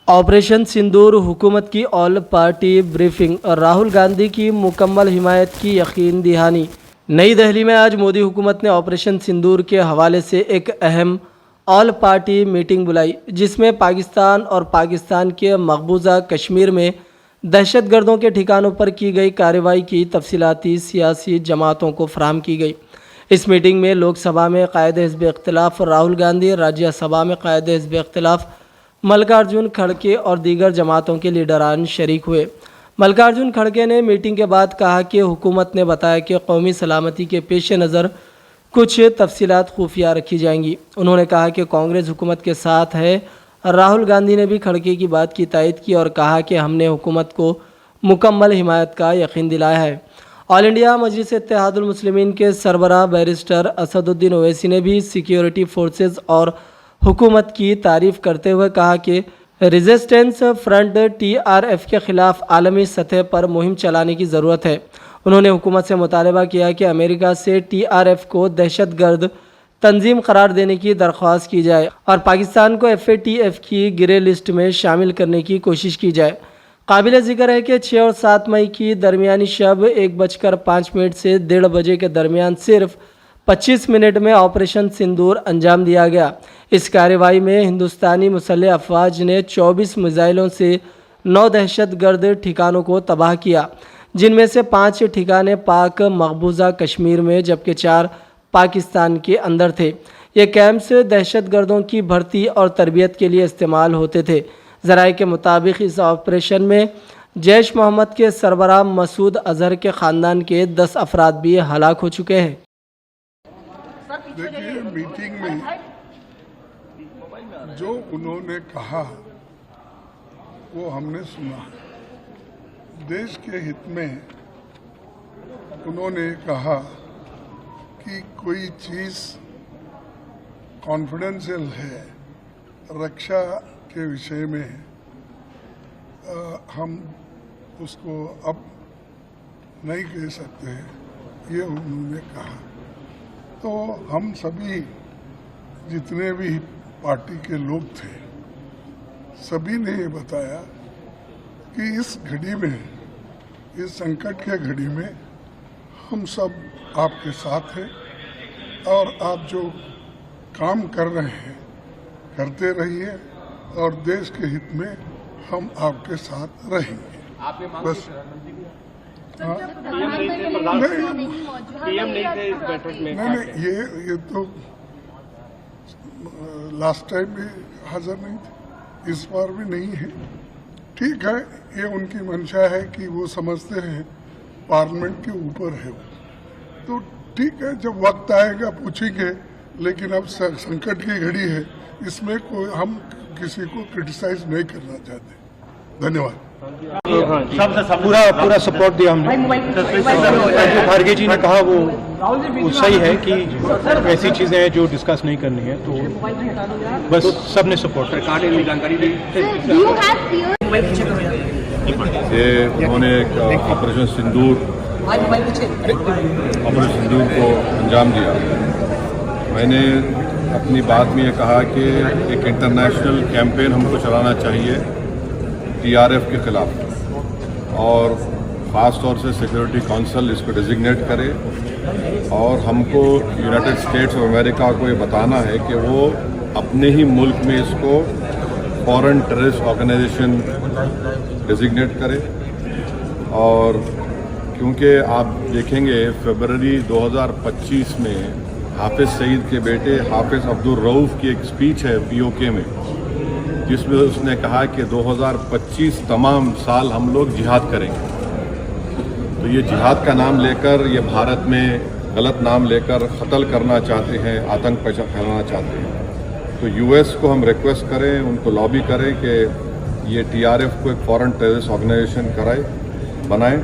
Operation सिंदूर हुकूमत की all party briefing और राहुल गांधी की मुकम्मल हिमायत की यकीन दहानी। नई दिल्ली में आज मोदी हुकूमत ने ऑपरेशन सिंदूर के हवाले से एक अहम ऑल पार्टी मीटिंग बुलाई, जिसमें पाकिस्तान और पाकिस्तान के मकबूजा कश्मीर में दहशतगर्दों के ठिकानों पर की गई कार्रवाई की तफसीलाती सियासी जमातों को फराहम की गई। इस मीटिंग में लोकसभा में कायद हिज़्ब इख्तिलाफ राहुल गांधी, राज्यसभा में कायद हिज़्ब इख्तिलाफ मल्लिकार्जुन खड़गे और दीगर जमातों के लीडरान शरीक हुए। मल्लिकार्जुन खड़गे ने मीटिंग के बाद कहा कि हुकूमत ने बताया कि कौमी सलामती के पेश नज़र कुछ तफसीलात खुफिया रखी जाएंगी। उन्होंने कहा कि कांग्रेस हुकूमत के साथ है। राहुल गांधी ने भी खड़गे की बात की तायद की और कहा कि हमने हुकूमत को मुकम्मल हिमायत का यकीन दिलाया है। ऑल इंडिया मजलिस इत्तेहादुल मुस्लिमीन के सरबराह बैरिस्टर असदुद्दीन ओवैसी ने भी सिक्योरिटी फोर्सेस और हुकूमत की तारीफ़ करते हुए कहा कि रेजिस्टेंस फ्रंट TRF के ख़िलाफ़ आलमी सतह पर मुहिम चलाने की ज़रूरत है। उन्होंने हुकूमत से मुतालबा किया कि अमेरिका से TRF को दहशतगर्द तंजीम करार देने की दरख्वास्त की जाए और पाकिस्तान को FATF की ग्रे लिस्ट में शामिल करने की कोशिश की जाए। काबिल ज़िक्र है कि 6 और 7 मई की दरमियानी शब 1:05 से 1:30 बजे के दरमियान सिर्फ 25 मिनट में ऑपरेशन सिंदूर अंजाम दिया गया। इस कार्रवाई में हिंदुस्तानी मुसल्लह अफवाज ने 24 मिसाइलों से 9 दहशतगर्द ठिकानों को तबाह किया, जिनमें से 5 ठिकाने पाक मकबूजा कश्मीर में जबकि 4 पाकिस्तान के अंदर थे। ये कैंप्स दहशतगर्दों की भर्ती और तरबियत के लिए इस्तेमाल होते थे। ज़राए के मुताबिक इस ऑपरेशन में जैश मोहम्मद के सरबराह मसूद अजहर के ख़ानदान के 10 अफराद भी हलाक हो चुके हैं। देखिए, मीटिंग में जो उन्होंने कहा वो हमने सुना। देश के हित में उन्होंने कहा कि कोई चीज़ कॉन्फिडेंशियल है रक्षा के विषय में, हम उसको अब नहीं कह सकते, ये उन्होंने कहा। तो हम सभी जितने भी पार्टी के लोग थे, सभी ने ये बताया कि इस घड़ी में, इस संकट के घड़ी में हम सब आपके साथ हैं और आप जो काम कर रहे हैं करते रहिए और देश के हित में हम आपके साथ रहेंगे। बस पीएम नहीं थे इस बैठक में। नहीं, ये तो लास्ट टाइम भी हाजिर नहीं थे, इस बार भी नहीं है। ठीक है, ये उनकी मंशा है कि वो समझते हैं पार्लियामेंट के ऊपर है वो, तो ठीक है, जब वक्त आएगा पूछेंगे। लेकिन अब संकट की घड़ी है, इसमें कोई हम किसी को क्रिटिसाइज नहीं करना चाहते। धन्यवाद। पूरा सपोर्ट दिया हमने। जो खड़गे जी ने कहा वो सही है कि ऐसी चीजें हैं जो डिस्कस नहीं करनी है, तो बस सबने सपोर्ट। सरकार ने जानकारी दी। ये उन्होंने ऑपरेशन सिंदूर को अंजाम दिया। मैंने अपनी बात में ये कहा कि एक इंटरनेशनल कैंपेन हमको चलाना चाहिए TRF के ख़िलाफ़, और ख़ास तौर से सिक्योरिटी काउंसिल इसको डिजिग्नेट करे और हमको यूनाइटेड स्टेट्स ऑफ अमेरिका को ये बताना है कि वो अपने ही मुल्क में इसको फॉरेन टेररिस्ट ऑर्गेनाइजेशन डिजिग्नेट करे। और क्योंकि आप देखेंगे फरवरी 2025 में हाफिज़ सईद के बेटे हाफिज़ अब्दुल रऊफ़ की एक स्पीच है POK में, जिसमें उसने कहा कि 2025 तमाम साल हम लोग जिहाद करेंगे। तो ये जिहाद का नाम लेकर, ये भारत में गलत नाम लेकर कत्ल करना चाहते हैं, आतंक फैलाना चाहते हैं। तो US को हम रिक्वेस्ट करें, उनको लॉबी करें कि ये TRF को एक फॉरेन टेररिस्ट ऑर्गेनाइजेशन बनाएं